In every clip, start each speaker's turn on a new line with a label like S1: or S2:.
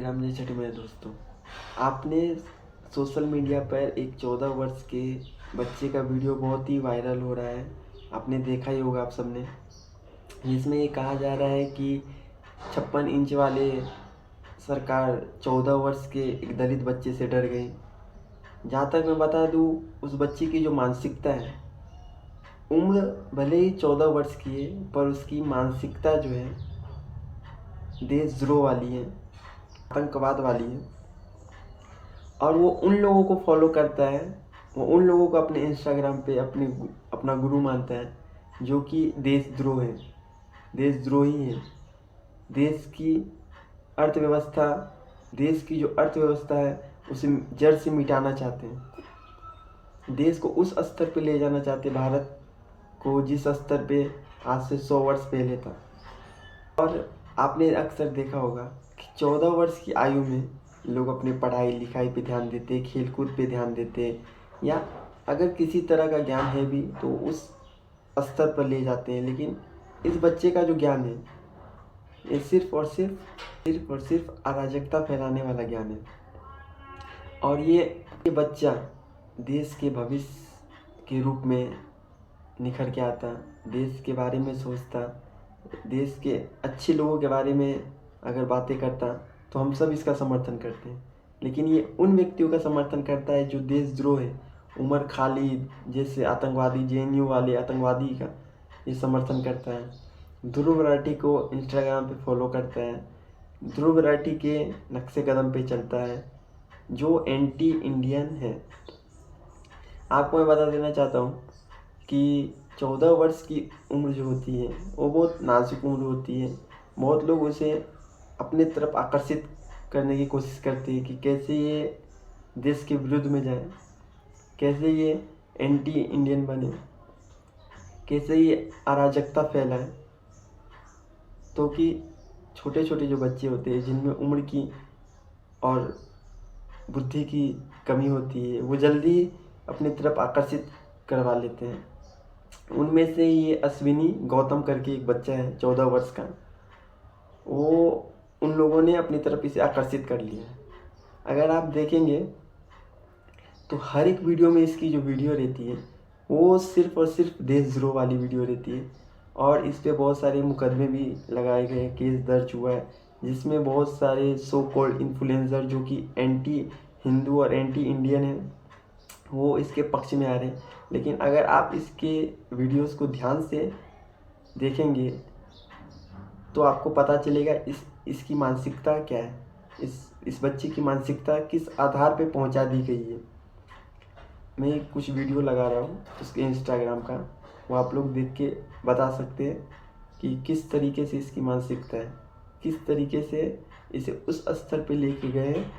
S1: राम जी छठी मेरे दोस्तों। आपने सोशल मीडिया पर एक 14 वर्ष के बच्चे का वीडियो बहुत ही वायरल हो रहा है। आपने देखा ही होगा आप सबने, जिसमें ये कहा जा रहा है कि 56 इंच वाले सरकार 14 वर्ष के एक दलित बच्चे से डर गई। जहाँ तक मैं बता दूँ, उस बच्चे की जो मानसिकता है, उम्र भले ही 14 वर्ष की है, पर उसकी मानसिकता जो है देशद्रोह वाली है, आतंकवाद वाली है। और वो उन लोगों को फॉलो करता है, वो उन लोगों को अपने इंस्टाग्राम पे अपना गुरु मानता है, जो कि देशद्रोह है, देशद्रोही है। देश की अर्थव्यवस्था देश की जो अर्थव्यवस्था है उसे जड़ से मिटाना चाहते हैं। देश को उस स्तर पे ले जाना चाहते हैं, भारत को, जिस स्तर पे आज से 100 वर्ष पहले था। और आपने अक्सर देखा होगा कि 14 वर्ष की आयु में लोग अपनी पढ़ाई लिखाई पे ध्यान देते, खेल कूद पे ध्यान देते, या अगर किसी तरह का ज्ञान है भी तो उस स्तर पर ले जाते हैं। लेकिन इस बच्चे का जो ज्ञान है, ये सिर्फ अराजकता फैलाने वाला ज्ञान है। और ये बच्चा देश के भविष्य के रूप में निखर के आता, देश के बारे में सोचता, देश के अच्छे लोगों के बारे में अगर बातें करता, तो हम सब इसका समर्थन करते हैं। लेकिन ये उन व्यक्तियों का समर्थन करता है जो देशद्रोह है। उमर खालिद जैसे आतंकवादी, जेएनयू वाले आतंकवादी का ये समर्थन करता है। ध्रुव राठी को इंस्टाग्राम पे फॉलो करता है, ध्रुव राठी के नक्शे कदम पे चलता है, जो एंटी इंडियन है। आपको मैं बता देना चाहता हूँ कि 14 वर्ष की उम्र जो होती है वो बहुत नाजुक उम्र होती है। बहुत लोग उसे अपने तरफ आकर्षित करने की कोशिश करते हैं कि कैसे ये देश के विरुद्ध में जाए, कैसे ये एंटी इंडियन बने, कैसे ये अराजकता फैलाए। तो कि छोटे छोटे जो बच्चे होते हैं, जिनमें उम्र की और बुद्धि की कमी होती है, वो जल्दी अपनी तरफ आकर्षित करवा लेते हैं। उनमें से ये अश्विनी गौतम करके एक बच्चा है 14 वर्ष का, वो उन लोगों ने अपनी तरफ इसे आकर्षित कर लिया है। अगर आप देखेंगे तो हर एक वीडियो में इसकी जो वीडियो रहती है वो सिर्फ और सिर्फ देशद्रोह वाली वीडियो रहती है। और इस पे बहुत सारे मुकदमे भी लगाए गए, केस दर्ज हुआ है, जिसमें बहुत सारे सो कॉल्ड इन्फ्लुएंसर जो कि एंटी हिंदू और एंटी इंडियन हैं, वो इसके पक्ष में आ रहे हैं। लेकिन अगर आप इसके वीडियोस को ध्यान से देखेंगे तो आपको पता चलेगा इसकी मानसिकता क्या है, इस बच्चे की मानसिकता किस आधार पे पहुंचा दी गई है। मैं कुछ वीडियो लगा रहा हूँ उसके इंस्टाग्राम का, वो आप लोग देख के बता सकते हैं कि किस तरीके से इसकी मानसिकता है, किस तरीके से इसे उस स्तर पे लेके गए हैं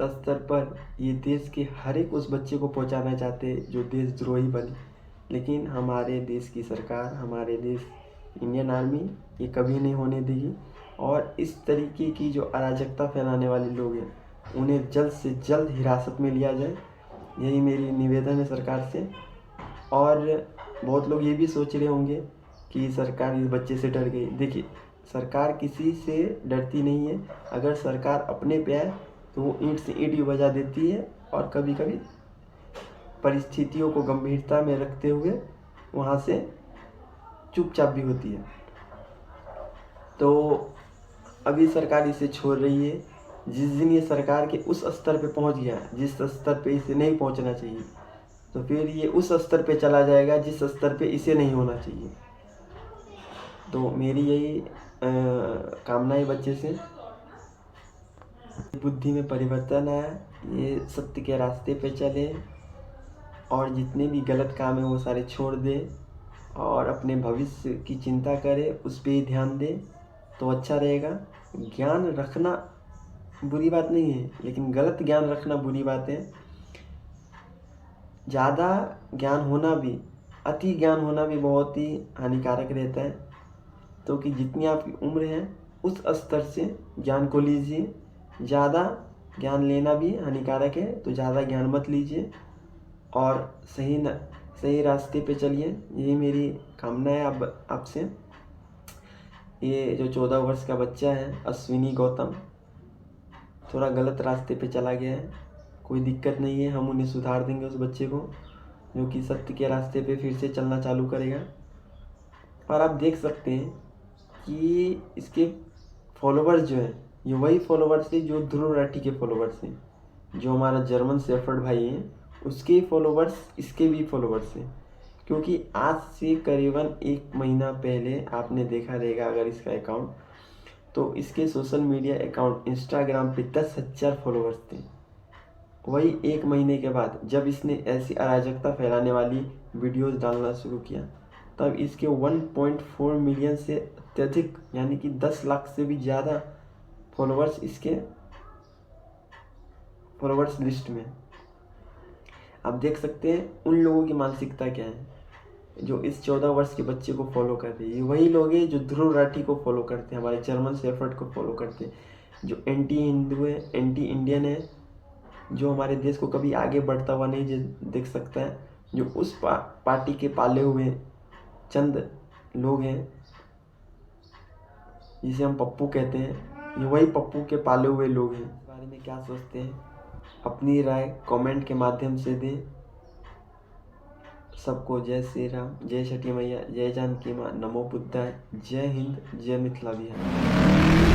S1: स्तर पर ये देश के हर एक उस बच्चे को पहुंचाना चाहते जो देशद्रोही बने, लेकिन हमारे देश की सरकार, हमारे देश इंडियन आर्मी ये कभी नहीं होने देगी। और इस तरीके की जो अराजकता फैलाने वाले लोग हैं उन्हें जल्द से जल्द हिरासत में लिया जाए, यही मेरी निवेदन है सरकार से। और बहुत लोग ये भी सोच रहे होंगे कि सरकार इस बच्चे से डर गई। देखिए, सरकार किसी से डरती नहीं है। अगर सरकार अपने पे आए तो वो ईंट से ईंट भी बजा देती है, और कभी कभी परिस्थितियों को गंभीरता में रखते हुए वहाँ से चुपचाप भी होती है। तो अभी सरकार इसे छोड़ रही है। जिस दिन ये सरकार के उस स्तर पे पहुँच गया जिस स्तर पे इसे नहीं पहुँचना चाहिए, तो फिर ये उस स्तर पे चला जाएगा जिस स्तर पे इसे नहीं होना चाहिए। तो मेरी यही कामना है बच्चे से, बुद्धि में परिवर्तन आए, ये सत्य के रास्ते पे चले और जितने भी गलत काम है वो सारे छोड़ दे और अपने भविष्य की चिंता करे, उस पर ही ध्यान दे तो अच्छा रहेगा। ज्ञान रखना बुरी बात नहीं है, लेकिन गलत ज्ञान रखना बुरी बात है। ज़्यादा ज्ञान होना भी, अति ज्ञान होना भी बहुत ही हानिकारक रहता है। तो कि जितनी आपकी उम्र है उस स्तर से ज्ञान को लीजिए। ज़्यादा ज्ञान लेना भी हानिकारक है, तो ज़्यादा ज्ञान मत लीजिए और सही रास्ते पे चलिए। यही मेरी कामना है आपसे। ये जो 14 वर्ष का बच्चा है अश्विनी गौतम, थोड़ा गलत रास्ते पे चला गया है, कोई दिक्कत नहीं है, हम उन्हें सुधार देंगे उस बच्चे को, जो कि सत्य के रास्ते पे फिर से चलना चालू करेगा। और आप देख सकते हैं कि इसके फॉलोवर्स जो हैं ये वही फॉलोवर्स हैं जो ध्रुव राठी के फॉलोवर्स हैं। जो हमारा जर्मन शेफर्ड भाई है उसके फॉलोवर्स इसके भी फॉलोवर्स हैं। क्योंकि आज से करीबन 1 महीना पहले आपने देखा रहेगा अगर इसका अकाउंट, तो इसके सोशल मीडिया अकाउंट इंस्टाग्राम पे 10,000 फॉलोवर्स थे। वही 1 महीने के बाद जब इसने ऐसी अराजकता फैलाने वाली वीडियोस डालना शुरू किया, तब इसके 1.4 मिलियन से अत्यधिक यानी कि 10 लाख से भी ज़्यादा फॉलोवर्स इसके फॉलोवर्स लिस्ट में। आप देख सकते हैं उन लोगों की मानसिकता क्या है जो इस 14 वर्ष के बच्चे को फॉलो करते हैं। ये वही लोग हैं जो ध्रुव राठी को फॉलो करते हैं, हमारे जर्मन शेफर्ड को फॉलो करते हैं, जो एंटी हिंदू है, एंटी इंडियन है, जो हमारे देश को कभी आगे बढ़ता हुआ नहीं देख सकता है, जो उस पार्टी के पाले हुए चंद लोग हैं जिसे हम पप्पू कहते हैं। ये वही पप्पू के पाले हुए लोग हैं। इस बारे में क्या सोचते हैं अपनी राय कमेंट के माध्यम से दें। सबको जय श्री राम, जय छठी मैया, जय जानकी माँ, नमो बुद्धाय, जय हिंद, जय मिथिला बिहार।